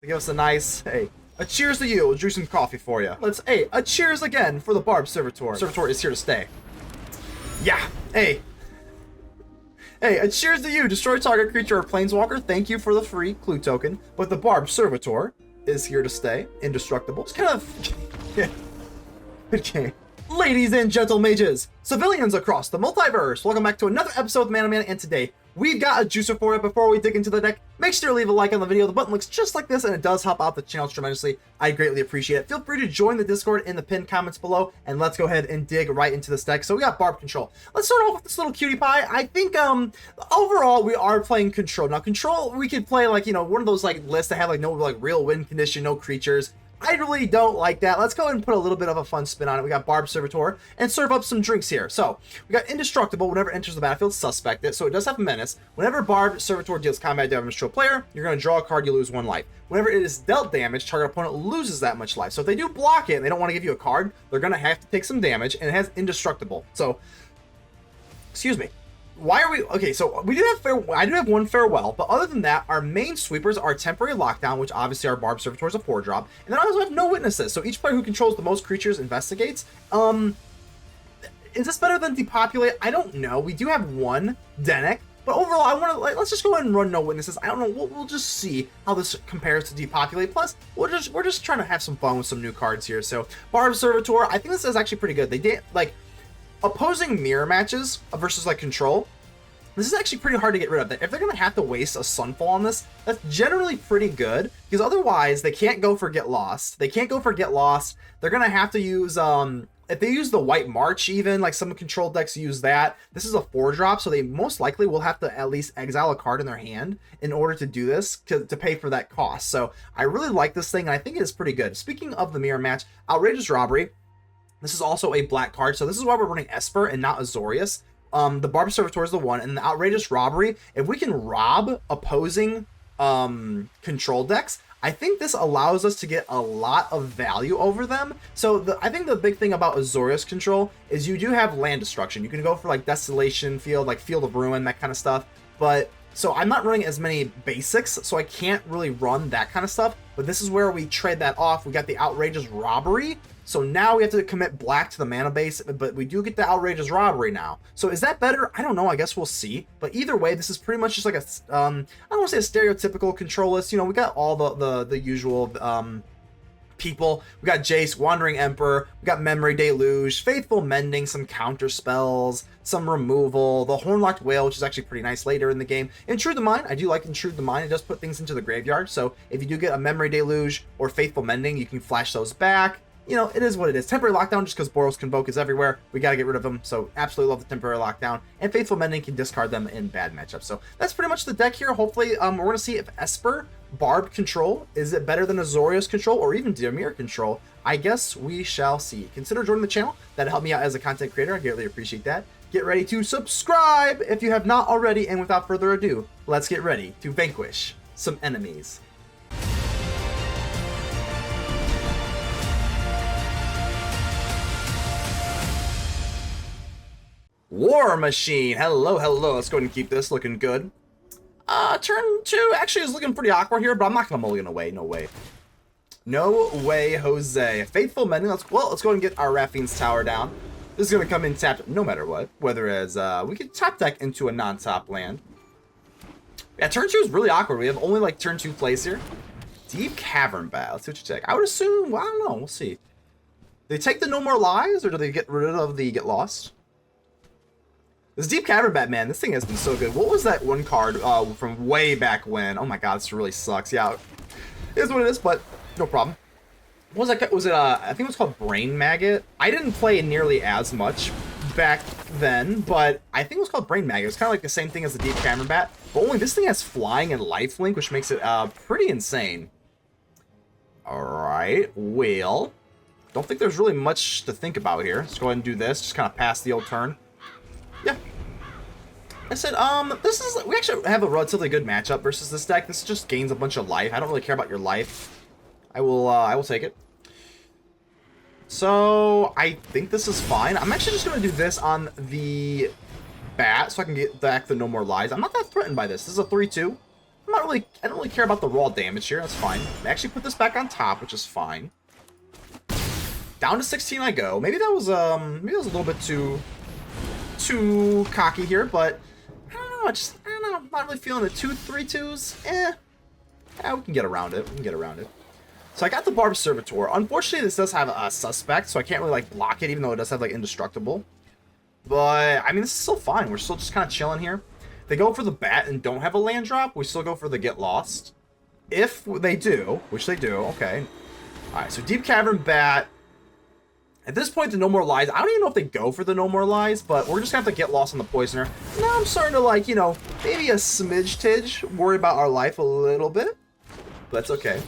Give us a nice, hey, a cheers to you. We'll brew some coffee for you. A cheers again for the Barbed Servitor. Servitor is here to stay. Yeah, hey, a cheers to you. Destroy target creature or planeswalker. Thank you for the free clue token. But the Barbed Servitor is here to stay. Indestructible. It's kind of, yeah, good game. Ladies and gentle mages, civilians across the multiverse, welcome back to another episode of Man, and today we've got a juicer for you. Before we dig into the deck, make sure to leave a like on the video. The button looks just like this, and it does help out the channel tremendously. I greatly appreciate it. Feel free to join the Discord in the pinned comments below, and let's go ahead and dig right into this deck. So we got Barb Control. Let's start off with this little cutie pie. I think overall we are playing Control. Now Control, we could play like, you know, one of those like lists that have like no like real win condition, no creatures. I really don't like that. Let's go ahead and put a little bit of a fun spin on it. We got Barbed Servitor and serve up some drinks here. So we got Indestructible. Whenever it enters the battlefield, suspect it. So it does have Menace. Whenever Barbed Servitor deals combat damage to a player, you're going to draw a card, you lose 1 life. Whenever it is dealt damage, target opponent loses that much life. So if they do block it and they don't want to give you a card, they're going to have to take some damage, and it has Indestructible. So, excuse me. Why are we okay? So we do have I do have one farewell, but other than that, our main sweepers are temporary lockdown, which obviously our Barbed Servitor is a 4-drop, and then I also have no witnesses. So each player who controls the most creatures investigates. Is this better than depopulate? I don't know. We do have one Dennick, but overall, I want to let's just go ahead and run no witnesses. I don't know. We'll just see how this compares to depopulate. Plus, we're just trying to have some fun with some new cards here. So Barbed Servitor, I think this is actually pretty good. They did like. Opposing mirror matches versus like Control, this is actually pretty hard to get rid of. If they're going to have to waste a Sunfall on this, that's generally pretty good, because otherwise they can't go for Get Lost. They can't go for Get Lost. They're going to have to use, if they use the White March even, like some Control decks use that. This is a 4-drop, so they most likely will have to at least exile a card in their hand in order to do this, to pay for that cost. So I really like this thing, and I think it is pretty good. Speaking of the mirror match, Outrageous Robbery. This is also a black card, so this is why we're running Esper and not Azorius. The Barbed Servitor is the one, and the Outrageous Robbery, if we can rob opposing control decks, I think this allows us to get a lot of value over them. So I think the big thing about Azorius Control is you do have land destruction. You can go for like Desolation Field, like Field of Ruin, that kind of stuff. But so I'm not running as many basics, so I can't really run that kind of stuff. But this is where we trade that off. We got the Outrageous Robbery. So now we have to commit black to the mana base, but we do get the Outrageous Robbery now. So is that better? I don't know. I guess we'll see. But either way, this is pretty much just like a, I don't want to say a stereotypical control list. You know, we got all the usual people. We got Jace, Wandering Emperor. We got Memory Deluge, Faithful Mending, some counter spells, some removal, the Horned Loch-Whale, which is actually pretty nice later in the game. Intrude the Mind. I do like Intrude the Mind. It does put things into the graveyard. So if you do get a Memory Deluge or Faithful Mending, you can flash those back. You know, it is what it is. Temporary Lockdown, just because Boros Convoke is everywhere. We got to get rid of them. So absolutely love the Temporary Lockdown. And Faithful Mending can discard them in bad matchups. So that's pretty much the deck here. Hopefully, we're going to see if Esper, Barb Control, is it better than Azorius Control or even Dimir Control? I guess we shall see. Consider joining the channel. That'll help me out as a content creator. I greatly appreciate that. Get ready to subscribe if you have not already. And without further ado, let's get ready to vanquish some enemies. War Machine. Hello. Let's go ahead and keep this looking good. Turn 2 actually is looking pretty awkward here, but I'm not going to mulligan away. No way. No way, Jose. Faithful Mending. Let's go ahead and get our Raffine's tower down. This is going to come in tapped no matter what. Whether as we can top deck into a non-top land. Yeah, turn 2 is really awkward. We have only like turn 2 plays here. Deep Cavern Bat. Let's see what you take. I would assume, well, I don't know. We'll see. They take the No More Lies, or do they get rid of the Get Lost? This Deep Cavern Bat, man, this thing has been so good. What was that one card from way back when? Oh my god, this really sucks. Yeah, it is what it is, but no problem. What was that? Was it, I think it was called Brain Maggot. I didn't play nearly as much back then, but I think it was called Brain Maggot. It's kind of like the same thing as the Deep Cavern Bat, but only this thing has flying and lifelink, which makes it pretty insane. Alright, well, don't think there's really much to think about here. Let's go ahead and do this. Just kind of pass the old turn. Yeah. I said, we actually have a relatively good matchup versus this deck. This just gains a bunch of life. I don't really care about your life. I will take it. So, I think this is fine. I'm actually just going to do this on the bat so I can get back the No More Lies. I'm not that threatened by this. This is a 3-2. I don't really care about the raw damage here. That's fine. I actually put this back on top, which is fine. Down to 16 I go. Maybe that was a little bit too cocky here, but I don't know. I don't know. I'm not really feeling the 2-3-2s. Yeah, we can get around it. So I got the Barbed Servitor. Unfortunately, this does have a suspect, so I can't really like block it, even though it does have like indestructible. But I mean, this is still fine. We're still just kind of chilling here. If they go for the bat and don't have a land drop, we still go for the get lost. If they do, which they do, okay. All right, so Deep Cavern bat. At this point, the No More Lies, I don't even know if they go for the No More Lies, but we're just going to have to get lost on the Poisoner. Now I'm starting to, like, you know, maybe a smidge-tidge, worry about our life a little bit. But that's okay.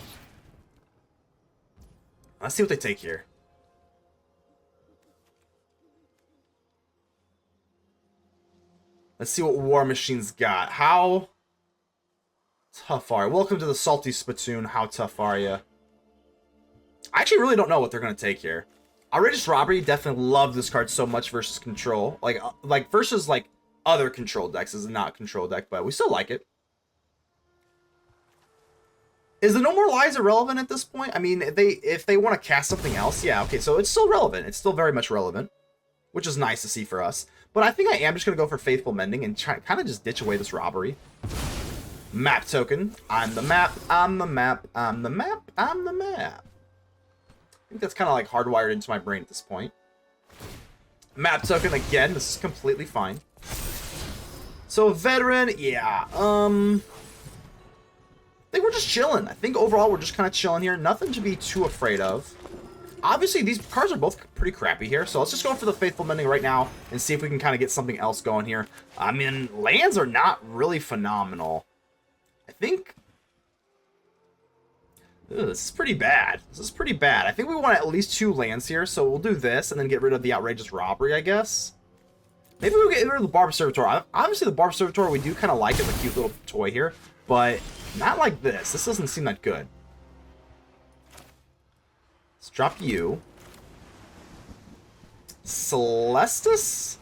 Let's see what they take here. Let's see what War Machine's got. How tough are you? Welcome to the Salty Spittoon. How tough are you? I actually really don't know what they're going to take here. Outrageous Robbery, definitely love this card so much versus control. Like versus like other control decks. This is not a control deck, but we still like it. Is the No More Lies irrelevant at this point? I mean, if they want to cast something else, yeah, okay, so it's still relevant. It's still very much relevant, which is nice to see for us. But I think I am just going to go for Faithful Mending and try kind of just ditch away this robbery. Map token. I'm the map. I'm the map. I'm the map. I'm the map. I think that's kind of like hardwired into my brain at this point. Map token again. This is completely fine. So veteran, yeah. I think we're just chilling. I think overall we're just kind of chilling here. Nothing to be too afraid of. Obviously these cards are both pretty crappy here, so let's just go for the Faithful Mending right now and see if we can kind of get something else going here. I mean, lands are not really phenomenal. I think. Ugh, this is pretty bad. This is pretty bad. I think we want at least 2 lands here, so we'll do this and then get rid of the Outrageous Robbery, I guess. Maybe we'll get rid of the Barbed Servitor. Obviously, the Barbed Servitor, we do kind of like it, the cute little toy here, but not like this. This doesn't seem that good. Let's drop you. Celestus?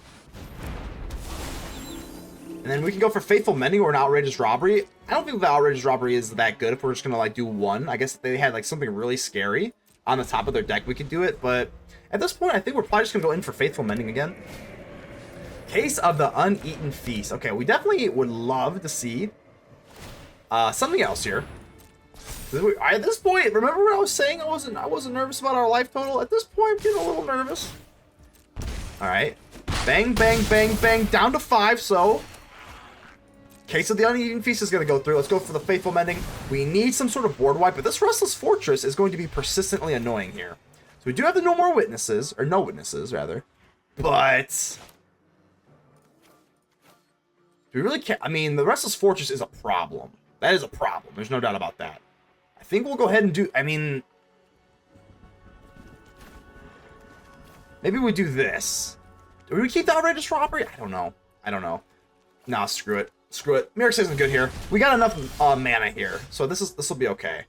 And then we can go for Faithful Mending or an Outrageous Robbery. I don't think the Outrageous Robbery is that good if we're just going to like do one. I guess if they had like something really scary on the top of their deck, we could do it. But at this point, I think we're probably just going to go in for Faithful Mending again. Case of the Uneaten Feast. Okay, we definitely would love to see something else here. At this point, remember when I was saying I wasn't nervous about our life total? At this point, I'm getting a little nervous. All right. Bang, bang, bang, bang. Down to 5, so... Case of the Uneaten Feast is going to go through. Let's go for the Faithful Mending. We need some sort of board wipe, but this Restless Fortress is going to be persistently annoying here. So we do have the No More Witnesses, or No Witnesses, rather. But... do we really care? I mean, the Restless Fortress is a problem. That is a problem. There's no doubt about that. I think we'll go ahead and do... I mean... maybe we do this. Do we keep the Outrageous Robbery? I don't know. I don't know. Nah, screw it. Screw it. Mirrex isn't good here. We got enough mana here, so this will be okay.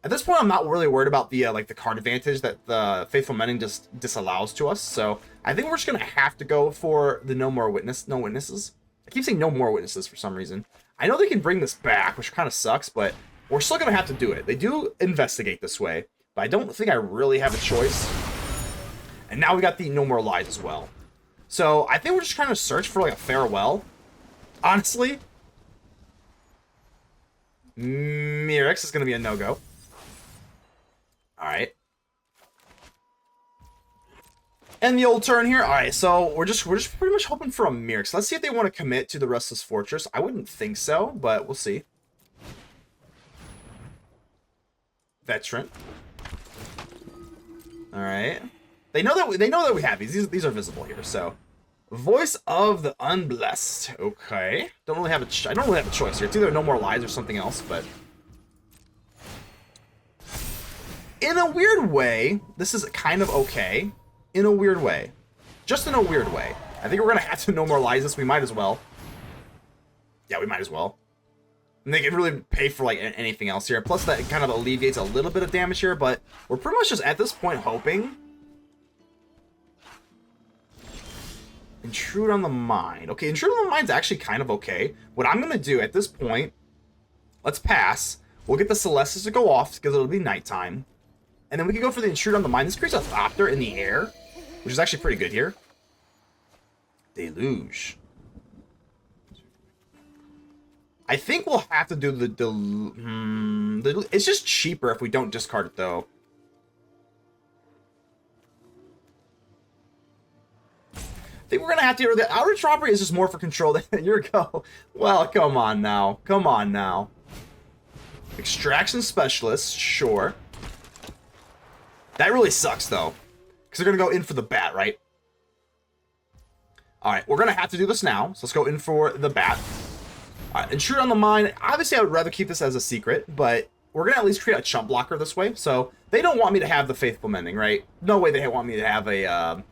At this point, I'm not really worried about the like the card advantage that the Faithful Mending just disallows to us. So I think we're just gonna have to go for the No Witnesses. I keep saying No More Witnesses for some reason. I know they can bring this back, which kind of sucks, but we're still gonna have to do it. They do investigate this way, but I don't think I really have a choice. And now we got the No More Lies as well. So I think we're just trying to search for like a farewell. Honestly, Mirrex is going to be a no-go. All right. And the old turn here. All right, so we're just pretty much hoping for a Mirrex. Let's see if they want to commit to the Restless Fortress. I wouldn't think so, but we'll see. Veteran. All right. They know that we have these. These are visible here, so. Voice of the Unblessed. Okay. I don't really have a choice here. It's either No More Lies or something else, but in a weird way, this is kind of okay. In a weird way. Just in a weird way. I think we're gonna have to No More Lies this. We might as well. Yeah, we might as well. And they can really pay for like anything else here. Plus that kind of alleviates a little bit of damage here, but we're pretty much just at this point hoping. Intrude on the Mind. Okay, Intrude on the Mind's actually kind of okay. What I'm going to do at this point Let's pass. We'll get the Celestus to go off because it'll be nighttime. And then we can go for the Intrude on the Mind. This creates a Thopter in the air, which is actually pretty good here. Deluge. I think we'll have to do the it's just cheaper if we don't discard it, though. I think we're going to have to get rid of the Outrageous Robbery is just more for control than your go. Well, come on now. Come on now. Extraction Specialist, sure. That really sucks, though. Because they're going to go in for the bat, right? Alright, we're going to have to do this now. So let's go in for the bat. Alright, Intrude on the Mine. Obviously, I would rather keep this as a secret, but we're going to at least create a chump blocker this way. So they don't want me to have the Faithful Mending, right? No way they want me to have a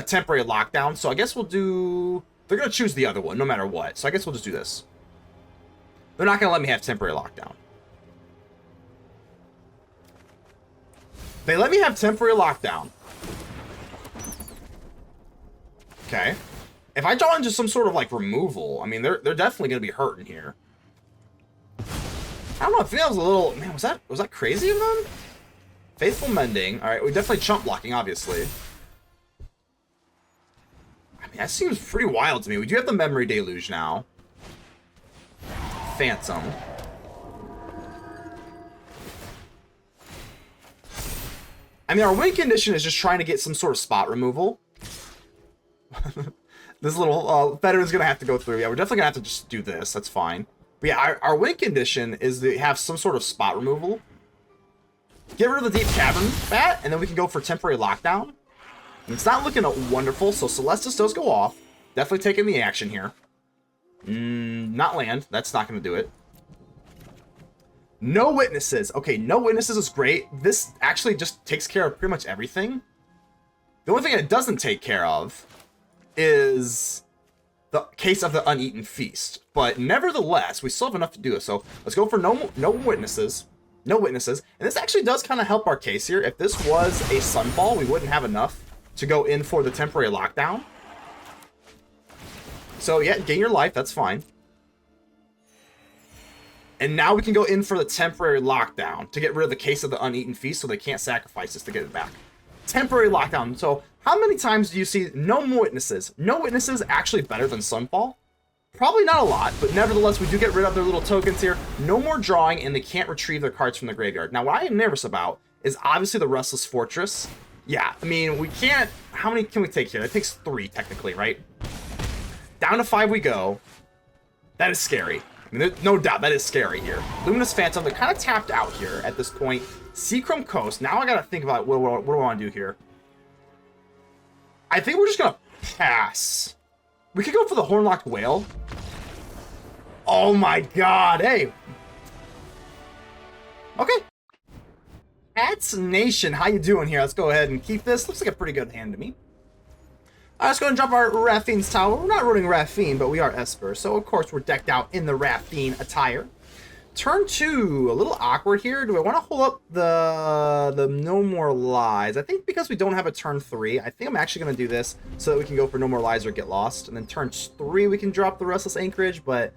temporary lockdown. So I guess we'll do... They're going to choose the other one, no matter what. So I guess we'll just do this. They're not going to let me have temporary lockdown. They let me have temporary lockdown. Okay. If I draw into some sort of, like, removal, I mean, they're definitely going to be hurting here. I don't know, I think that was a little... Man, was that crazy of them? Faithful Mending. Alright, we're definitely chump blocking, obviously. I mean, that seems pretty wild to me. We do have the Memory Deluge now. Phantom. I mean, our win condition is just trying to get some sort of spot removal. This little veteran's gonna have to go through. Yeah, we're definitely gonna have to just do this. That's fine. But yeah, our win condition is to have some sort of spot removal. Get rid of the Deep Cavern bat, and then we can go for temporary lockdown. And it's not looking wonderful, so Celestus does go off. Definitely taking the action here. Not land. That's not gonna do it. No witnesses. Okay, no witnesses is great. This actually just takes care of pretty much everything. The only thing it doesn't take care of is the case of the uneaten feast. But nevertheless, we still have enough to do it. So let's go for no witnesses. No witnesses. And this actually does kind of help our case here. If this was a Sunfall, we wouldn't have enough to go in for the temporary lockdown. So yeah, gain your life. That's fine. And now we can go in for the temporary lockdown to get rid of the case of the uneaten feast so they can't sacrifice this to get it back. Temporary lockdown. So how many times do you see no witnesses? No witnesses actually better than Sunfall? Probably not a lot, but nevertheless, we do get rid of their little tokens here. No more drawing, and they can't retrieve their cards from the graveyard. Now, what I am nervous about is obviously the Restless Fortress. Yeah, I mean, we can't... How many can we take here? That takes 3, technically, right? Down to 5 we go. That is scary. I mean, there's no doubt that is scary here. Luminous Phantom, they're kind of tapped out here at this point. Seachrome Coast. Now I gotta think about what do I want to do here. I think we're just gonna pass. We could go for the Horned Loch-Whale. Oh my god, hey. Okay. Cats Nation, how you doing here? Let's go ahead and keep this. Looks like a pretty good hand to me. Let's go and drop our Raffine's Tower. We're not running Raffine, but we are Esper. So, of course, we're decked out in the Raffine attire. Turn 2, a little awkward here. Do I want to hold up the No More Lies? I think because we don't have a turn 3, I think I'm actually going to do this so that we can go for No More Lies or Get Lost. And then turn 3, we can drop the Restless Anchorage, but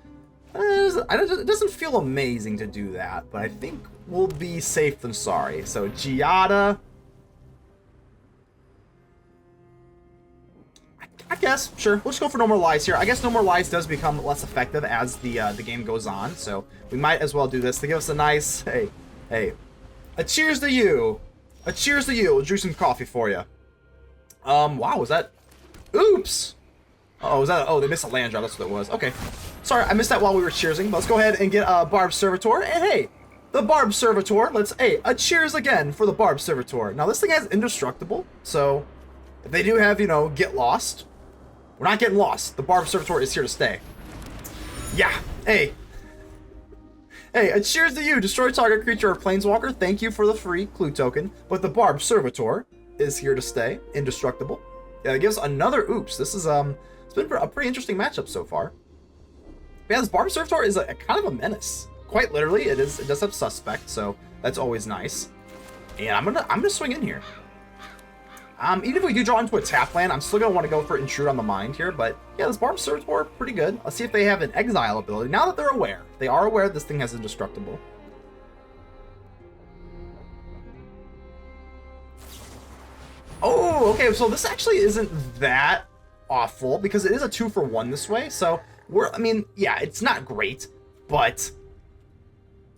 it doesn't feel amazing to do that. But I think we'll be safe than sorry. So, Giada... I guess, sure. We'll just go for No More Lies here. I guess No More Lies does become less effective as the game goes on, so we might as well do this to give us a nice, hey, a cheers to you. A cheers to you. We'll drew some coffee for you. Wow, was that... Oops! Uh-oh, was that... Oh, they missed a land drop. That's what it was. Okay. Sorry, I missed that while we were cheersing, but let's go ahead and get Barbed Servitor. And hey, the Barbed Servitor. Hey, a cheers again for the Barbed Servitor. Now, this thing has Indestructible, so if they do have, you know, Get Lost... We're not getting lost. The Barbed Servitor is here to stay. Yeah. Hey, a cheers to you. Destroy target creature or planeswalker. Thank you for the free clue token. But the Barbed Servitor is here to stay. Indestructible. Yeah, it gives another oops. This is it's been a pretty interesting matchup so far. But yeah, this Barbed Servitor is a kind of a menace. Quite literally, it is. It does have suspect, so that's always nice. And I'm gonna swing in here. Even if we do draw into a tap land, I'm still going to want to go for Intrude on the Mind here. But yeah, this Barbed Servitor, pretty good. Let's see if they have an Exile ability. Now that they're aware. They are aware this thing has Indestructible. Oh, okay, so this actually isn't that awful because it is a 2-for-1 this way. So, I mean, yeah, it's not great, but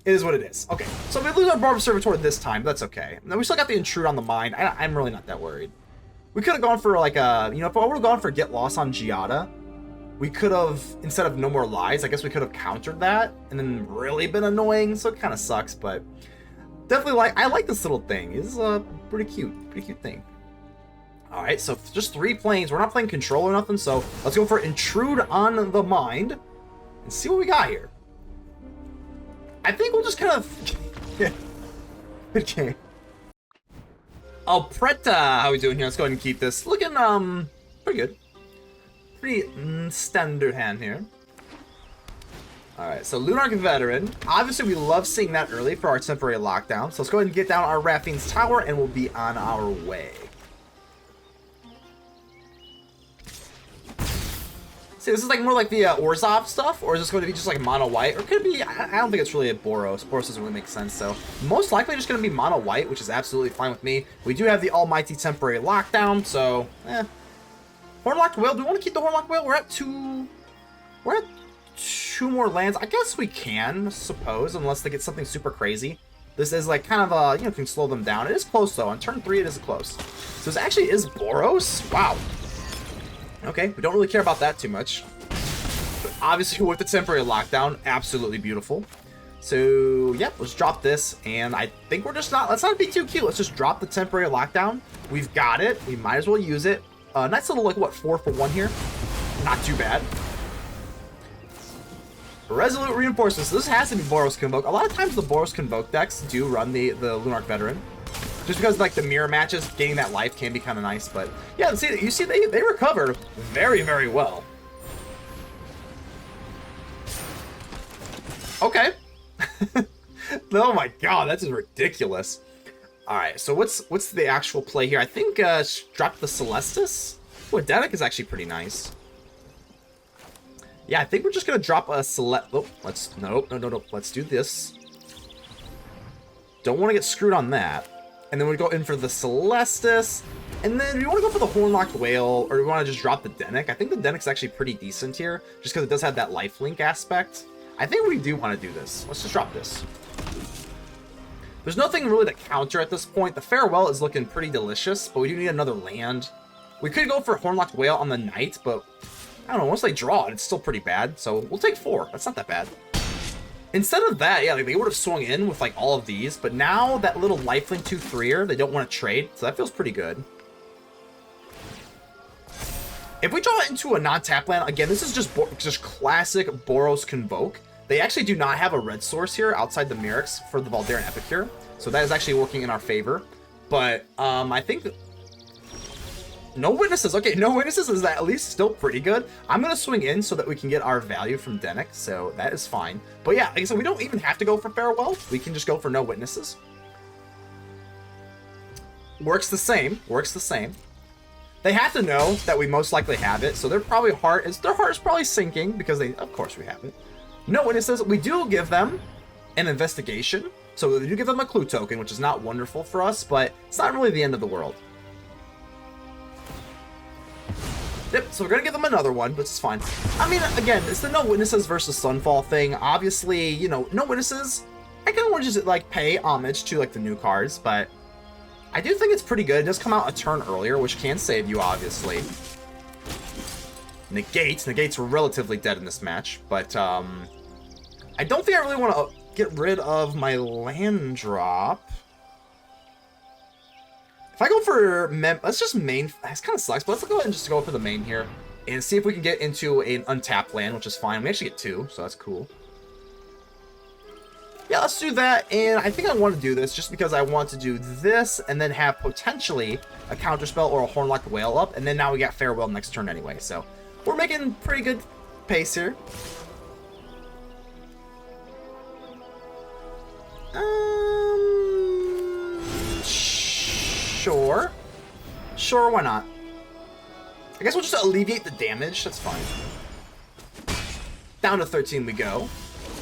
it is what it is. Okay, so if we lose our Barbed Servitor this time, that's okay. Now, we still got the Intrude on the Mind. I'm really not that worried. We could have gone for, like, you know, if I would have gone for Get Lost on Giada, we could have, instead of No More Lies, I guess we could have countered that and then really been annoying, so it kind of sucks, but definitely I like this little thing. It's a pretty cute thing. Alright, so just 3 planes. We're not playing control or nothing, so let's go for Intrude on the Mind and see what we got here. I think we'll just kind of... Okay. Apprentice, how we doing here? Let's go ahead and keep this. Looking, pretty good. Pretty standard hand here. Alright, so Lunarch Veteran. Obviously, we love seeing that early for our temporary lockdown. So let's go ahead and get down our Raffine's Tower, and we'll be on our way. See, this is like more like the Orzhov stuff, or is this going to be just like mono white? Or could it be, I don't think it's really a Boros. Boros doesn't really make sense, so most likely just going to be mono white, which is absolutely fine with me. We do have the almighty temporary lockdown, so, Horned Loch-Whale, do we want to keep the Horned Loch-Whale? We're at 2 more lands. I guess we can, suppose, unless they get something super crazy. This is like kind of, you know, can slow them down. It is close, though. On turn 3, it is close. So this actually is Boros? Wow. Okay, we don't really care about that too much. But obviously, with the temporary lockdown, absolutely beautiful. So, yep, let's drop this. And I think we're just not... Let's not be too cute. Let's just drop the temporary lockdown. We've got it. We might as well use it. Nice little, like, what, 4-for-1 here? Not too bad. Resolute Reinforcements. So this has to be Boros Convoke. A lot of times, the Boros Convoke decks do run the Lunarch Veteran. Just because, like, the mirror matches, getting that life can be kind of nice. But, yeah, you see they recover very, very well. Okay. Oh, my God. That's just ridiculous. All right, so what's the actual play here? I think drop the Celestus. Oh, Dennick is actually pretty nice. Yeah, I think we're just going to drop a Oh, no. Let's do this. Don't want to get screwed on that. And then we go in for the Celestus. And then we want to go for the Horned Loch-Whale, or we want to just drop the Dennick. I think the Dennick's actually pretty decent here, just because it does have that lifelink aspect. I think we do want to do this. Let's just drop this. There's nothing really to counter at this point. The Farewell is looking pretty delicious, but we do need another land. We could go for Horned Loch-Whale on the Knight, but I don't know. Once they draw it, it's still pretty bad. So we'll take 4. That's not that bad. Instead of that, yeah, like they would have swung in with like all of these, but now that little lifelink 2/3er, they don't want to trade, so that feels pretty good. If we draw it into a non-tap land, again, this is just classic Boros Convoke. They actually do not have a red source here outside the Mirrex for the Valdaren Epicure, so that is actually working in our favor. But I think no witnesses. Okay, no witnesses is at least still pretty good. I'm gonna swing in so that we can get our value from Dennick, so that is fine. But yeah, like I said, we don't even have to go for Farewell. We can just go for no witnesses. Works the same. Works the same. They have to know that we most likely have it, so their heart is probably sinking because of course we have it. No witnesses. We do give them an investigation, so we do give them a clue token, which is not wonderful for us, but it's not really the end of the world. Yep, so we're gonna give them another one, but it's fine. I mean, again, it's the no witnesses versus Sunfall thing. Obviously, you know, no witnesses, I kind of want to just like pay homage to like the new cards, but I do think it's pretty good. It does come out a turn earlier, which can save you, obviously. Negate's relatively dead in this match, but I don't think I really want to get rid of my land drop. If I go for let's just main. This kind of sucks, but let's go ahead and just go for the main here and see if we can get into an untapped land, which is fine. We actually get 2, so that's cool. Yeah, let's do that, and I think I want to do this just because I want to do this and then have potentially a counterspell or a Horned Loch-Whale up, and then now we got Farewell next turn anyway, so we're making pretty good pace here. Sure, why not? I guess we'll just alleviate the damage. That's fine. Down to 13 we go.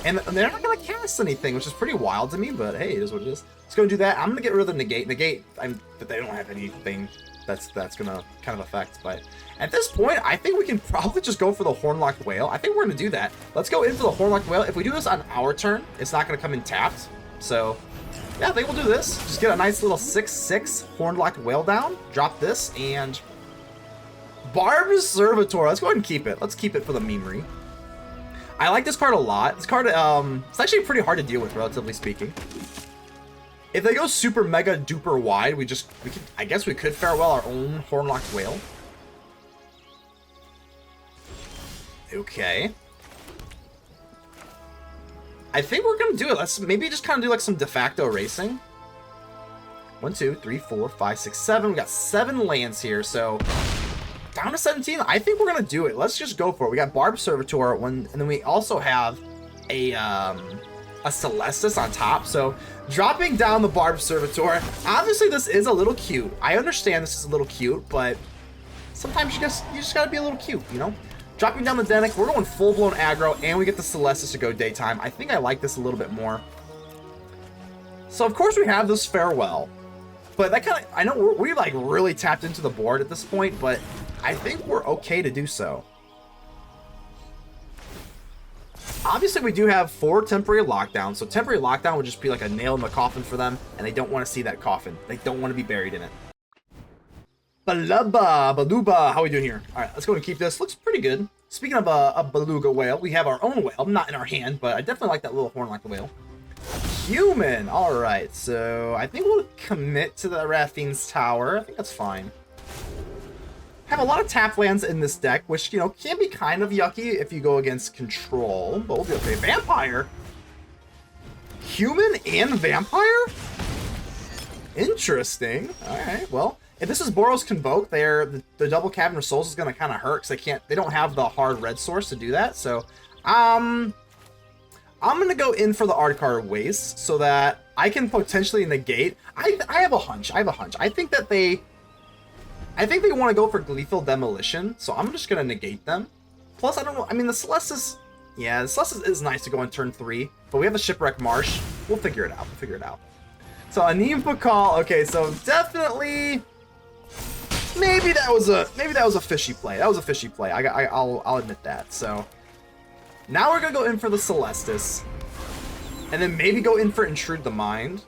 And they're not going to cast anything, which is pretty wild to me, but hey, it is what it is. Let's go and do that. I'm going to get rid of the Negate. Negate, but they don't have anything that's going to kind of affect. But at this point, I think we can probably just go for the Horned Loch-Whale. I think we're going to do that. Let's go in for the Horned Loch-Whale. If we do this on our turn, it's not going to come in tapped. So, yeah, I think we'll do this. Just get a nice little 6/6 Horned Loch-Whale down. Drop this, and... Barbed Servitor. Let's go ahead and keep it. Let's keep it for the memory. I like this card a lot. This card, it's actually pretty hard to deal with, relatively speaking. If they go super mega duper wide, I guess we could farewell our own Horned Loch-Whale. Okay. I think we're gonna do it. Let's maybe just kind of do like some de facto racing. 1, 2, 3, 4, 5, 6, 7. We got 7 lands here, so down to 17. I think we're gonna do it. Let's just go for it. We got Barbed Servitor, and then we also have a Celestus on top. So dropping down the Barbed Servitor. Obviously, this is a little cute. I understand this is a little cute, but sometimes you just gotta be a little cute, you know? Dropping down the Dennick, we're going full-blown aggro, and we get the Celestus to go daytime. I think I like this a little bit more. So, of course, we have this farewell. But that kind of, I know we like really tapped into the board at this point, but I think we're okay to do so. Obviously, we do have 4 temporary lockdowns, so temporary lockdown would just be like a nail in the coffin for them, and they don't want to see that coffin. They don't want to be buried in it. Baluba, how are we doing here? All right, let's go and keep this. Looks pretty good. Speaking of a beluga whale, we have our own whale, not in our hand, but I definitely like that little horn like the whale. Human. All right, so I think we'll commit to the Raffine's tower. I think that's fine. Have a lot of tap lands in this deck, which, you know, can be kind of yucky if you go against control, but we'll be okay. Vampire? Human and vampire? Interesting. All right, well, if this is Boros Convoke, the double Cavern of Souls is going to kind of hurt because they don't have the hard red source to do that. So, I'm going to go in for the Adarkar Wastes so that I can potentially negate. I have a hunch. I think they want to go for Gleeful Demolition, so I'm just going to negate them. Plus, I don't know. I mean, the Celestus, yeah, the Celestus is nice to go on turn 3, but we have the Shipwreck Marsh. We'll figure it out. So, Anim Pakal. Okay, so definitely... Maybe that was a fishy play. That was a fishy play. I'll admit that. So now we're gonna go in for the Celestus, and then maybe go in for Intrude the Mind.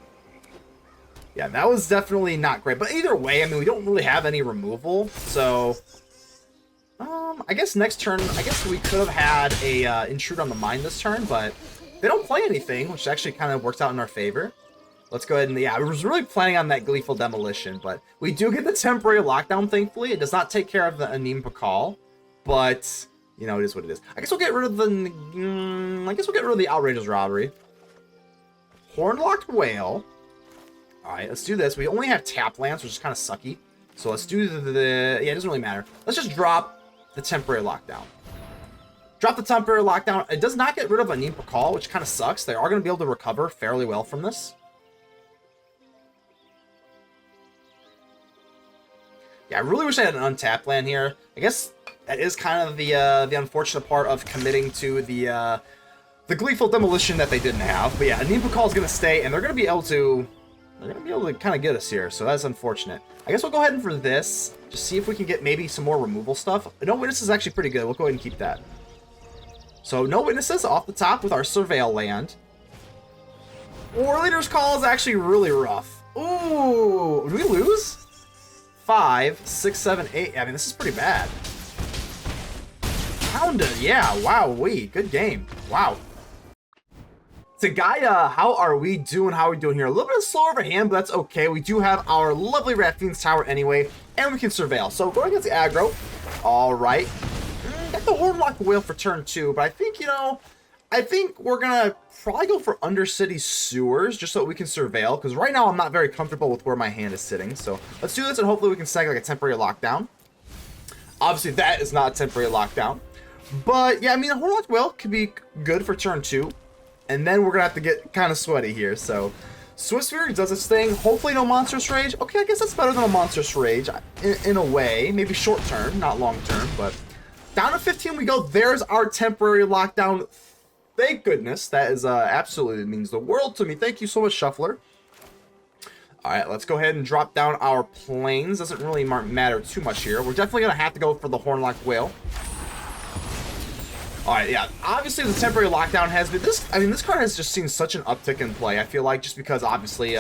Yeah, that was definitely not great. But either way, I mean, we don't really have any removal. So I guess next turn, I guess we could have had a Intrude on the Mind this turn, but they don't play anything, which actually kind of works out in our favor. Let's go ahead and, yeah, I was really planning on that Gleeful Demolition, but we do get the temporary lockdown, thankfully. It does not take care of the Anim Pakal, but, you know, it is what it is. I guess we'll get rid of the Outrageous Robbery. Horned Loch-Whale. Alright, let's do this. We only have tap lands, which is kind of sucky. So let's do yeah, it doesn't really matter. Let's just drop the temporary lockdown. Drop the temporary lockdown. It does not get rid of Anim Pakal, which kind of sucks. They are going to be able to recover fairly well from this. Yeah, I really wish I had an untapped land here. I guess that is kind of the unfortunate part of committing to the Gleeful Demolition that they didn't have. But yeah, Anim Pakal is going to stay, and they're going to be able to kind of get us here. So that's unfortunate. I guess we'll go ahead and for this, just see if we can get maybe some more removal stuff. No Witness is actually pretty good. We'll go ahead and keep that. So no Witnesses off the top with our Surveil land. War Leader's Call is actually really rough. Ooh, did we lose? 5, 6, 7, 8. I mean, this is pretty bad. Pounded, yeah. Wow, good game. Wow. Tagaya, how are we doing? How are we doing here? A little bit slower of a hand, but that's okay. We do have our lovely Raffine's Tower anyway, and we can surveil. So going against the aggro. All right. Got the Horned Loch-Whale for turn 2, but I think, you know, we're going to probably go for Undercity Sewers just so that we can surveil, because right now I'm not very comfortable with where my hand is sitting. So let's do this, and hopefully we can snag like a temporary lockdown. Obviously, that is not a temporary lockdown. But, yeah, I mean, the Horned Loch-Whale could be good for turn 2. And then we're going to have to get kind of sweaty here. So Swiftsphere does its thing. Hopefully no Monstrous Rage. Okay, I guess that's better than a Monstrous Rage in a way. Maybe short term, not long term, but down to 15 we go. There's our temporary lockdown. Thank goodness. That is absolutely means the world to me. Thank you so much, Shuffler. All right, let's go ahead and drop down our planes. Doesn't really matter too much here. We're definitely going to have to go for the Horned Loch-Whale. All right, yeah. Obviously, the temporary lockdown has been this. I mean, this card has just seen such an uptick in play. I feel like just because obviously,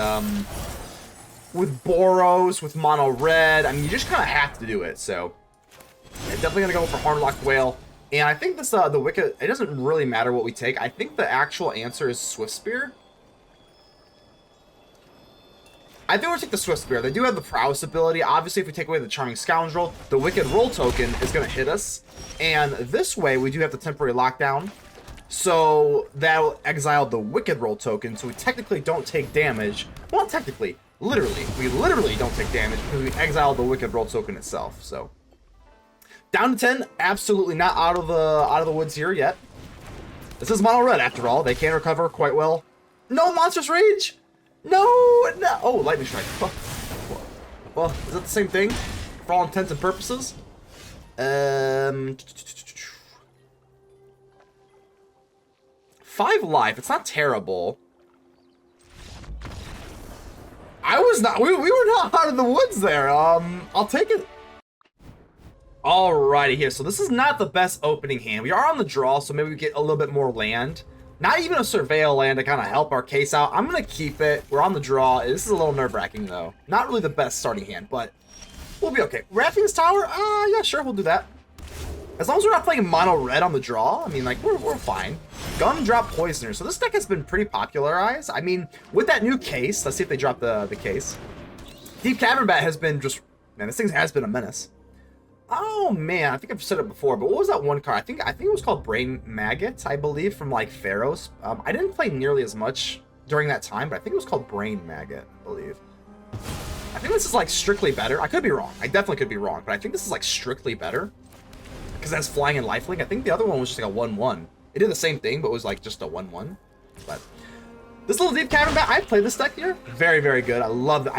with Boros, with mono red, I mean, you just kind of have to do it. So, yeah, definitely gonna go for Horned Loch-Whale. And I think this the Wicked. It doesn't really matter what we take. I think the actual answer is Swiftspear. I think we'll take the Swiftspear. They do have the Prowess ability. Obviously, if we take away the Charming Scoundrel, the Wicked Roll token is going to hit us. And this way, we do have the temporary lockdown. So that'll exile the Wicked Roll token, so we technically don't take damage. Well, not technically. Literally. We literally don't take damage because we exiled the Wicked Roll token itself. So down to 10. Absolutely not out of the woods here yet. This is mono red after all. They can recover quite well. No Monstrous Rage! No, no. Oh, Lightning Strike. Well, is that the same thing for all intents and purposes? 5 life. It's not terrible. I was not. We were not out of the woods there. I'll take it. Alrighty here. So this is not the best opening hand. We are on the draw, so maybe we get a little bit more land. Not even a Surveil land to kind of help our case out. I'm going to keep it. We're on the draw. This is a little nerve-wracking, though. Not really the best starting hand, but we'll be okay. Raffine's Tower? Yeah, sure, we'll do that. As long as we're not playing mono red on the draw, I mean, like, we're fine. Gumdrop Poisoner. So this deck has been pretty popularized. I mean, with that new case, let's see if they drop the case. Deep Cavern Bat has been just, man, this thing has been a menace. Oh man, I think I've said it before, but what was that one card? I think it was called Brain Maggot, I believe, from like Pharaohs. I didn't play nearly as much during that time, but I think it was called Brain Maggot, I believe. I think this is like strictly better. I could be wrong. I definitely could be wrong, but I think this is like strictly better because it has flying and lifelink. I think the other one was just like a 1/1. It did the same thing, but it was like just a 1/1. But this little Deep Cavern Bat, I played this deck here. Very, very good. I love it.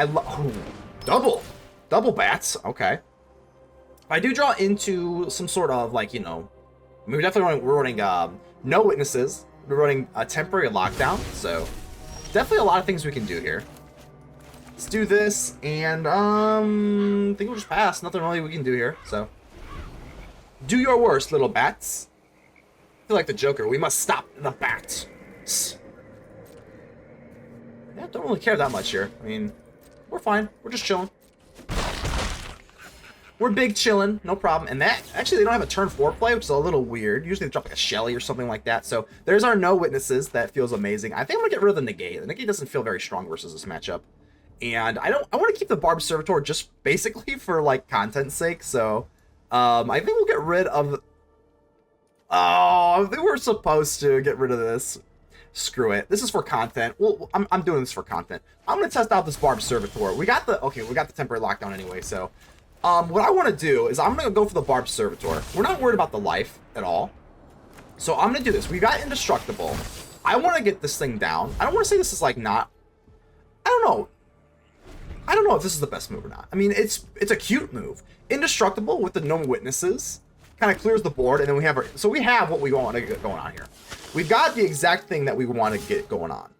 Double bats. Okay. I do draw into some sort of, like, you know, I mean, we're running no witnesses. We're running a temporary lockdown, so definitely a lot of things we can do here. Let's do this, and I think we'll just pass. Nothing really we can do here, so. Do your worst, little bats. I feel like the Joker. We must stop the bats. Yeah, don't really care that much here. I mean, we're fine. We're just chilling. We're big chillin', no problem. And that, actually, they don't have a turn 4 play, which is a little weird. Usually they drop like a Shelly or something like that. So there's our no witnesses. That feels amazing. I think I'm gonna get rid of the Negate. The Negate doesn't feel very strong versus this matchup. And I want to keep the Barbed Servitor just basically for like content's sake. So I think we'll get rid of. Oh, I think we're supposed to get rid of this. Screw it. This is for content. Well, I'm doing this for content. I'm gonna test out this Barbed Servitor. We got the temporary lockdown anyway. So. What I want to do is I'm going to go for the Barbed Servitor. We're not worried about the life at all. So I'm going to do this. We got Indestructible. I want to get this thing down. I don't want to say this is like not... I don't know. I don't know if this is the best move or not. I mean, it's a cute move. Indestructible with the no witnesses kind of clears the board, and then we have our... So we have what we want to get going on here. We've got the exact thing that we want to get going on.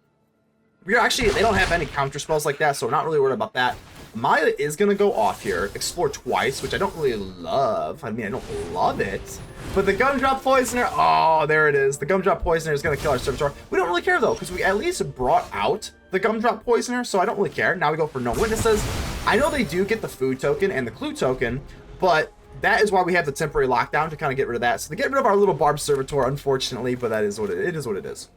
We're actually... They don't have any counter spells like that, so we're not really worried about that. Maya is going to go off here, explore twice, which I don't really love. I mean, I don't love it. But the Gumdrop Poisoner, oh, there it is. The Gumdrop Poisoner is going to kill our Servitor. We don't really care, though, because we at least brought out the Gumdrop Poisoner, so I don't really care. Now we go for no witnesses. I know they do get the food token and the clue token, but that is why we have the temporary lockdown to kind of get rid of that. So to get rid of our little Barbed Servitor, unfortunately, but that is what it is. What it is.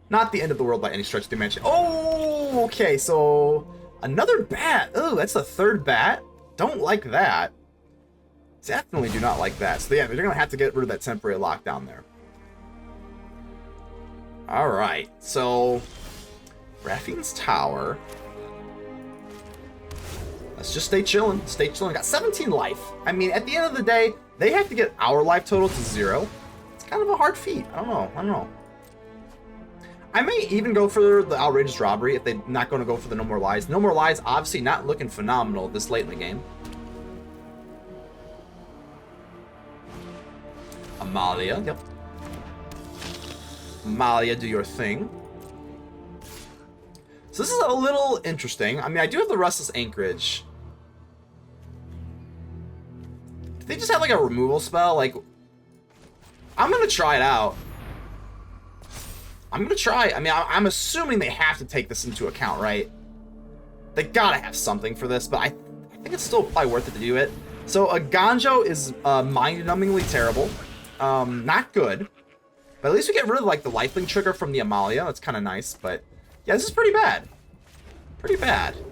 Not the end of the world by any stretch of the dimension. Oh, okay, so... Another bat. Oh, that's the third bat. Don't like that. Definitely do not like that. So yeah, they're going to have to get rid of that temporary lockdown there. Alright, so... Raffine's Tower. Let's just stay chilling. Stay chilling. Got 17 life. I mean, at the end of the day, they have to get our life total to 0. It's kind of a hard feat. I don't know. I may even go for the Outrageous Robbery if they're not going to go for the No More Lies. No More Lies, obviously not looking phenomenal this late in the game. Amalia, yep. Amalia, do your thing. So this is a little interesting. I mean, I do have the Restless Anchorage. Do they just have like a removal spell? Like, I'm gonna try it out. I'm gonna try. I mean, I'm assuming they have to take this into account, right? They gotta have something for this, but I think it's still probably worth it to do it. So a Ganjo is mind-numbingly terrible. Not good. But at least we get rid of like the lifelink trigger from the Amalia. That's kind of nice, but yeah, this is pretty bad. Pretty bad. Do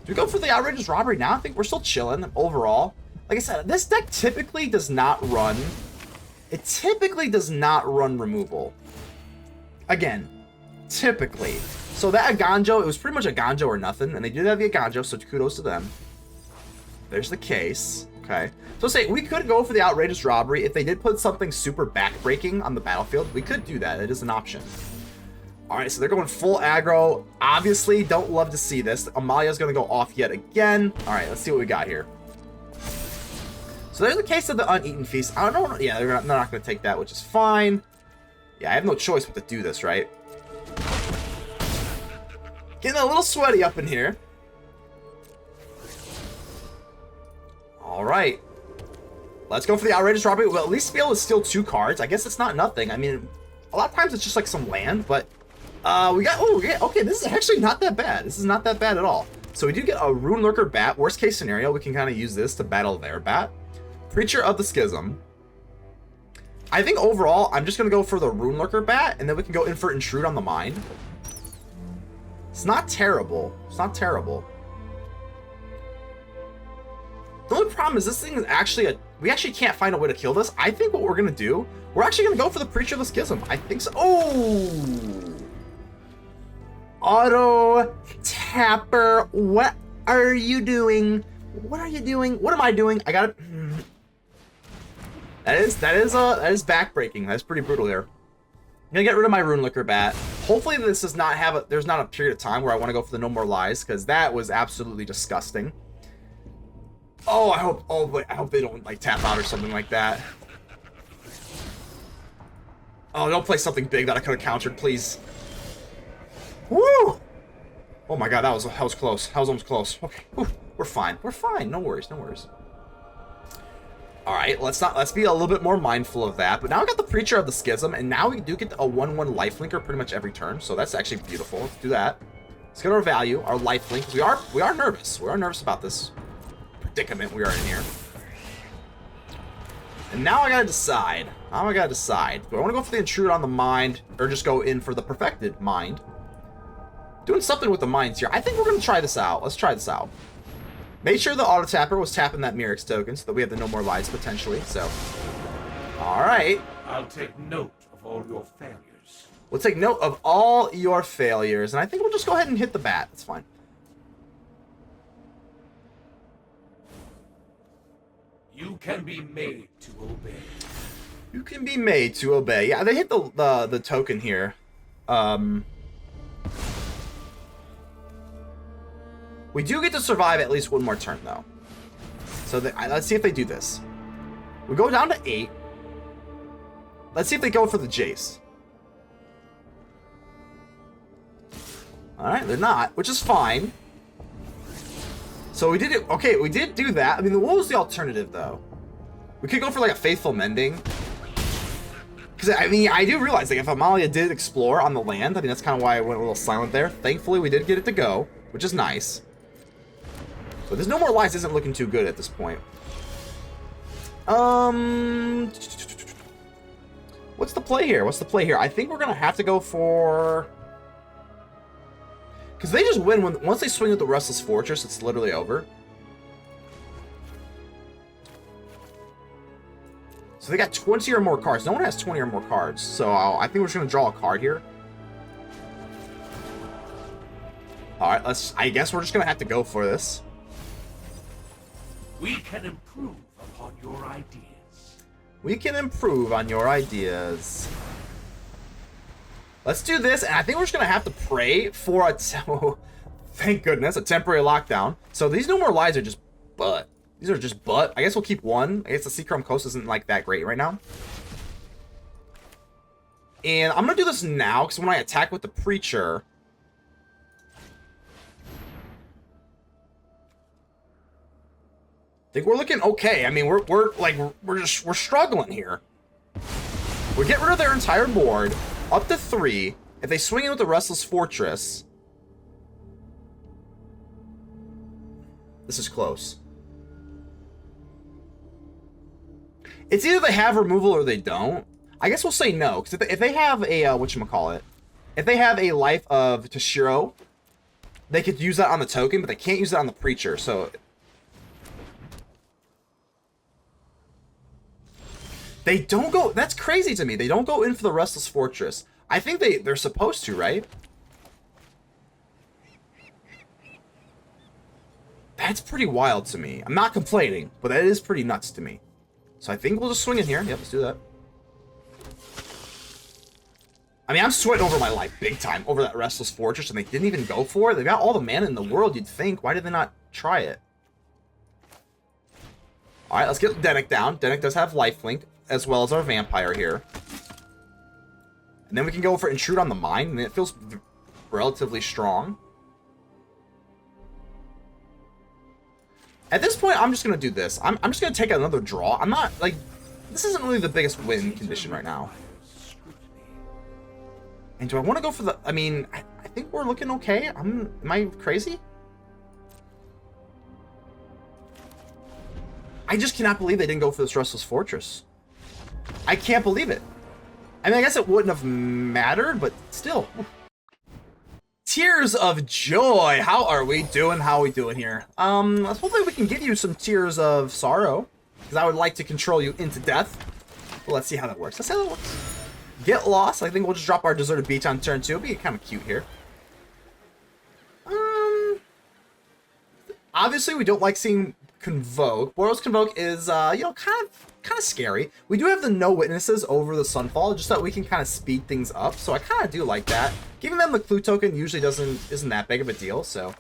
we go for the Outrageous Robbery now? I think we're still chilling overall. Like I said, this deck typically does not run. It typically does not run removal. Again, typically. So that Aganjo, it was pretty much a Ganjo or nothing, and they did have the Aganjo, so kudos to them. There's the case. Okay. So say we could go for the Outrageous Robbery if they did put something super backbreaking on the battlefield. We could do that. It is an option. All right, so they're going full aggro. Obviously, don't love to see this. Amalia's going to go off yet again. All right, let's see what we got here. So there's the case of the Uneaten Feast. I don't know. Yeah, they're not going to take that, which is fine. Yeah, I have no choice but to do this, right? Getting a little sweaty up in here. All right. Let's go for the Outrageous Robbery. We'll at least be able to steal 2 cards. I guess it's not nothing. I mean, a lot of times it's just like some land, but we got, oh, yeah, okay, this is actually not that bad. This is not that bad at all. So we do get a Rune Lurker Bat. Worst case scenario, we can kind of use this to battle their bat. Preacher of the Schism. I think overall, I'm just going to go for the Rune Lurker Bat, and then we can go in for Intrude on the Mind. It's not terrible. It's not terrible. The only problem is this thing is actually we actually can't find a way to kill this. I think what we're going to do, we're actually going to go for the Preacher of the Schism. I think so. Oh! Auto Tapper. What are you doing? What are you doing? What am I doing? I got it. That is backbreaking. That's pretty brutal there. I'm gonna get rid of my Rune Lurker Bat. Hopefully this does not have there's not a period of time where I want to go for the No More Lies, because that was absolutely disgusting. Oh, I hope they don't like tap out or something like that. Oh, don't play something big that I could have countered, please. Woo! Oh my god, that was close. That was almost close. Okay, whew, we're fine. We're fine. No worries, no worries. All right, let's be a little bit more mindful of that. But now we got the Preacher of the Schism, and now we do get a 1/1 lifelinker pretty much every turn. So that's actually beautiful. Let's do that. Let's get our value, our lifelink. We are nervous. We are nervous about this predicament we are in here. And now I gotta decide. Now I gotta decide. Do I want to go for the Intrude on the Mind, or just go in for the Perfected Mind? Doing something with the Minds here. I think we're gonna try this out. Let's try this out. Made sure the Auto Tapper was tapping that Mirrex token so that we have the No More Lies potentially. So, all right. I'll take note of all your failures. We'll take note of all your failures, and I think we'll just go ahead and hit the bat. That's fine. You can be made to obey. You can be made to obey. Yeah, they hit the token here. We do get to survive at least one more turn, though. So let's see if they do this. We go down to 8. Let's see if they go for the Jace. Alright, they're not, which is fine. So we did it. Okay, we did do that. I mean, what was the alternative, though? We could go for, like, a Faithful Mending. Because, I mean, I do realize, like, if Amalia did explore on the land, I mean, that's kind of why I went a little silent there. Thankfully, we did get it to go, which is nice. But there's No More Lies isn't looking too good at this point. What's the play here? What's the play here? I think we're going to have to go for... Because they just win once they swing with the Restless Fortress, it's literally over. So they got 20 or more cards. No one has 20 or more cards. So I think we're just going to draw a card here. Alright, I guess we're just going to have to go for this. We can improve upon your ideas. We can improve on your ideas. Let's do this, and I think we're just gonna have to pray for a thank goodness, a temporary lockdown. So these No More Lies are just butt. These are just butt. I guess we'll keep one. I guess the Seachrome Coast isn't like that great right now. And I'm gonna do this now, because when I attack with the Preacher, I think we're looking okay. I mean, we're struggling here. We get rid of their entire board, up to 3. If they swing in with the Restless Fortress, this is close. It's either they have removal or they don't. I guess we'll say no, because if they have a whatchamacallit, if they have a Life of Toshiro, they could use that on the token, but they can't use it on the Preacher. So they don't go. That's crazy to me. They don't go in for the Restless Fortress. I think they're supposed to, right? That's pretty wild to me. I'm not complaining, but that is pretty nuts to me. So I think we'll just swing in here. Yep, let's do that. I mean, I'm sweating over my life big time over that Restless Fortress, and they didn't even go for it. They got all the mana in the world, you'd think. Why did they not try it? Alright, let's get Dennick down. Dennick does have lifelink, as well as our Vampire here. And then we can go for Intrude on the Mine. I mean, it feels relatively strong. At this point, I'm just going to do this. I'm just going to take another draw. I'm not, like, this isn't really the biggest win condition right now. And do I want to go for the, I mean, I think we're looking okay. Am I crazy? I just cannot believe they didn't go for this Restless Fortress. I can't believe it. I mean, I guess it wouldn't have mattered, but still. Tears of joy. How are we doing? How are we doing here? Hopefully we can give you some tears of sorrow, because I would like to control you into death. Well, let's see how that works. Let's see how that works. Get lost. I think we'll just drop our Deserted Beach on turn 2. It'll be kind of cute here. Obviously, we don't like seeing Convoke. Boros Convoke is, you know, kind of scary. We do have the no witnesses over the Sunfall, just so that we can kind of speed things up. So I kind of do like that. Giving them the clue token usually isn't that big of a deal. So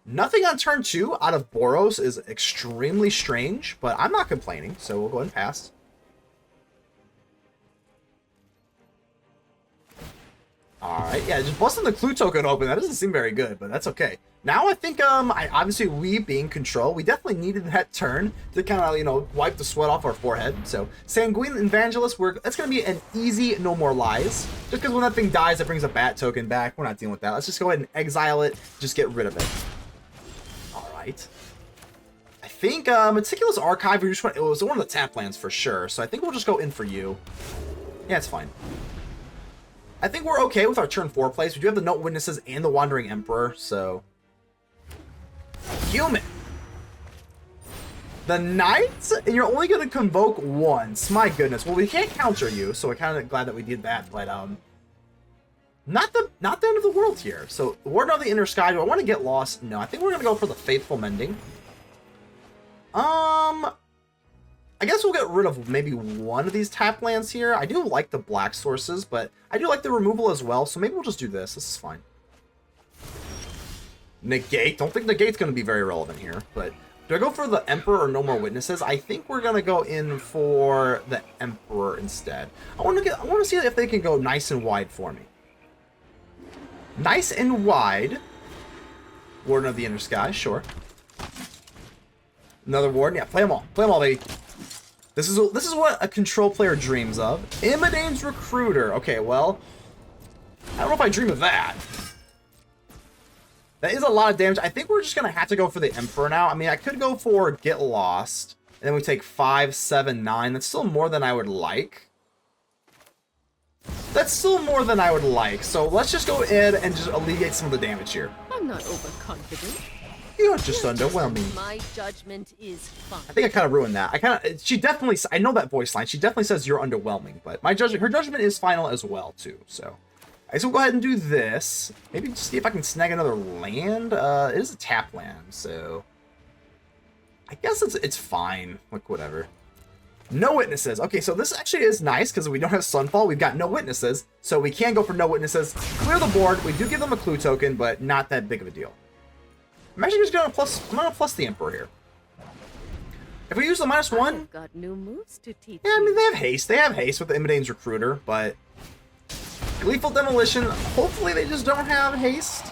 nothing on turn 2 out of Boros is extremely strange, but I'm not complaining. So we'll go ahead and pass. Alright, yeah, just busting the clue token open, that doesn't seem very good, but that's okay. Now I think, obviously we being control, we definitely needed that turn to kind of, you know, wipe the sweat off our forehead. So, Sanguine Evangelist, that's going to be an easy No More Lies. Just because when that thing dies, it brings a bat token back. We're not dealing with that. Let's just go ahead and exile it, just get rid of it. Alright. I think, Meticulous Archive, it was one of the tap lands for sure, so I think we'll just go in for you. Yeah, it's fine. I think we're okay with our turn 4 plays. We do have the Note Witnesses and the Wandering Emperor, so... Human! The Knights? And you're only going to convoke once. My goodness. Well, we can't counter you, so we're kind of glad that we did that, but, not the end of the world here. So, Warden of the Inner Sky, do I want to get lost? No, I think we're going to go for the Faithful Mending. I guess we'll get rid of maybe one of these tap lands here. I do like the black sources, but I do like the removal as well, so maybe we'll just do this. This is fine. Negate. Don't think Negate's going to be very relevant here, but do I go for the Emperor or No More Witnesses? I think we're going to go in for the Emperor instead. I want to see if they can go nice and wide for me. Nice and wide. Warden of the Inner Sky, sure. Another Warden. Yeah, play them all. Play them all, baby. This is what a control player dreams of. Imidane's Recruiter. Okay, well, I don't know if I dream of that. That is a lot of damage. I think we're just going to have to go for the Emperor now. I mean, I could go for Get Lost, and then we take 5, 7, 9. That's still more than I would like. That's still more than I would like. So let's just go in and just alleviate some of the damage here. I'm not overconfident. You're just underwhelming. My judgment is fine. I think I kind of ruined that. She definitely, I know that voice line. She definitely says you're underwhelming, but her judgment is final as well too. So, I guess we'll go ahead and do this. Maybe just see if I can snag another land. It is a tap land, so I guess it's fine. Like whatever. No witnesses. Okay, so this actually is nice because we don't have Sunfall. We've got no witnesses, so we can go for no witnesses. Clear the board. We do give them a clue token, but not that big of a deal. I'm actually just going to plus. I'm going to plus the Emperor here. If we use the -1, I've got new moves to teach yeah, I mean you. they have haste. They have haste with the Imidane's Recruiter, but Lethal Demolition. Hopefully they just don't have haste.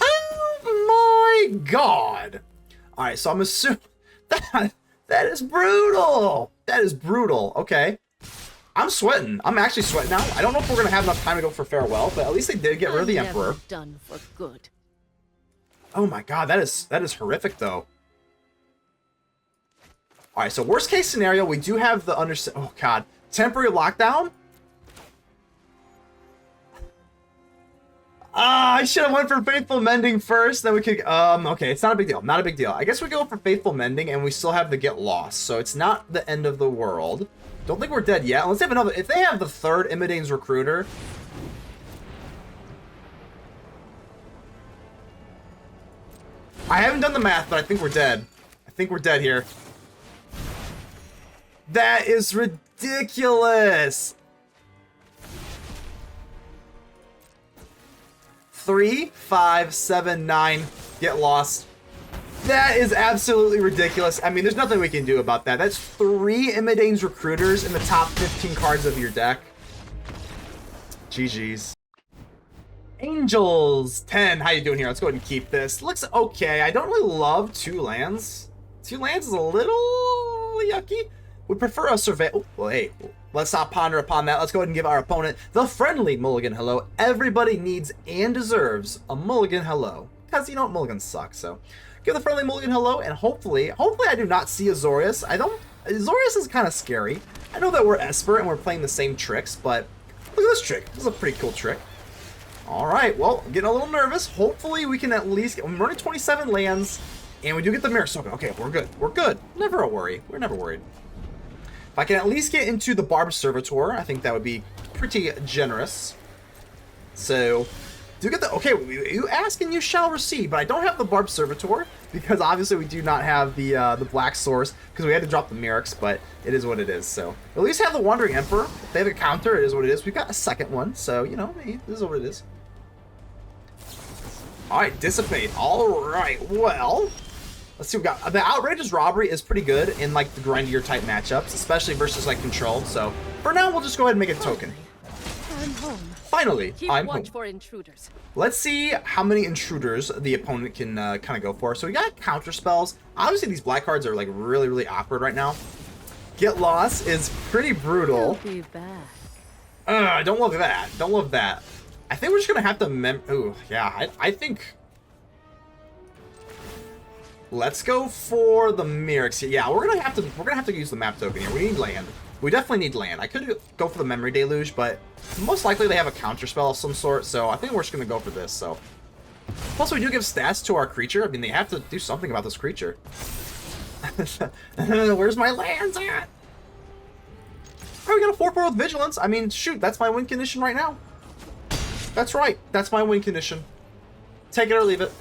Oh my God! All right, so I'm assuming that is brutal. That is brutal. Okay, I'm sweating. I'm actually sweating now. I don't know if we're gonna have enough time to go for farewell, but at least they did get rid of the Emperor. Done for good. Oh my God, that is horrific though. All right, so worst case scenario, we do have the oh God, temporary lockdown. I should have went for Faithful Mending first. Then we could. Okay, it's not a big deal. Not a big deal. I guess we go for Faithful Mending, and we still have the Get Lost, so it's not the end of the world. Don't think we're dead yet. Unless they have another. If they have the third Imidane's Recruiter. I haven't done the math, but I think we're dead. I think we're dead here. That is ridiculous. 3, 5, 7, 9. Get lost. That is absolutely ridiculous. I mean, there's nothing we can do about that. That's 3 Imidane's Recruiters in the top 15 cards of your deck. GG's. Angels 10. How you doing here? Let's go ahead and keep this. Looks okay. I don't really love 2 lands. 2 lands is a little yucky. We prefer a survey. Oh, well, hey, let's not ponder upon that. Let's go ahead and give our opponent the friendly mulligan hello. Everybody needs and deserves a mulligan hello. Because, you know, mulligans suck, so give the friendly mulligan hello, and hopefully I do not see Azorius. Azorius is kind of scary. I know that we're Esper and we're playing the same tricks, but look at this trick. This is a pretty cool trick. All right, well, I'm getting a little nervous. Hopefully we can at least we're running 27 lands, and we do get the Mirrex token. Okay, we're good. We're good. Never a worry. We're never worried. If I can at least get into the Barbed Servitor, I think that would be pretty generous. So, do get the... Okay, you ask and you shall receive, but I don't have the Barbed Servitor, because obviously we do not have the Black Source, because we had to drop the Mirrex, but it is what it is, so... At least have the Wandering Emperor. If they have a counter, it is what it is. We've got a second one, so, you know, this is what it is. Alright, Dissipate. Alright, well... Let's see what we got. The Outrageous Robbery is pretty good in, like, the grindier type matchups, especially versus, like, Controlled. So, for now, we'll just go ahead and make a token. I'm home. Finally, Keep I'm home. watch for intruders. Let's see how many intruders the opponent can kind of go for. So, we got counter spells. Obviously, these black cards are, like, really, really awkward right now. Get Lost is pretty brutal. I'll be back. I don't love that. Don't love that. I think we're just going to have to ooh, yeah, I think... Let's go for the Mirrex. Yeah, we're gonna have to use the map token here. We need land. We definitely need land. I could go for the Memory Deluge, but most likely they have a counter spell of some sort, so I think we're just gonna go for this. So, plus we do give stats to our creature. I mean, they have to do something about this creature. Where's my lands at? Alright, we got a 4/4 with Vigilance. I mean, shoot, that's my win condition right now. That's right. That's my win condition. Take it or leave it.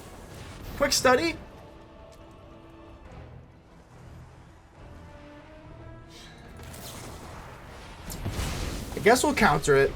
Quick study. I guess we'll counter it.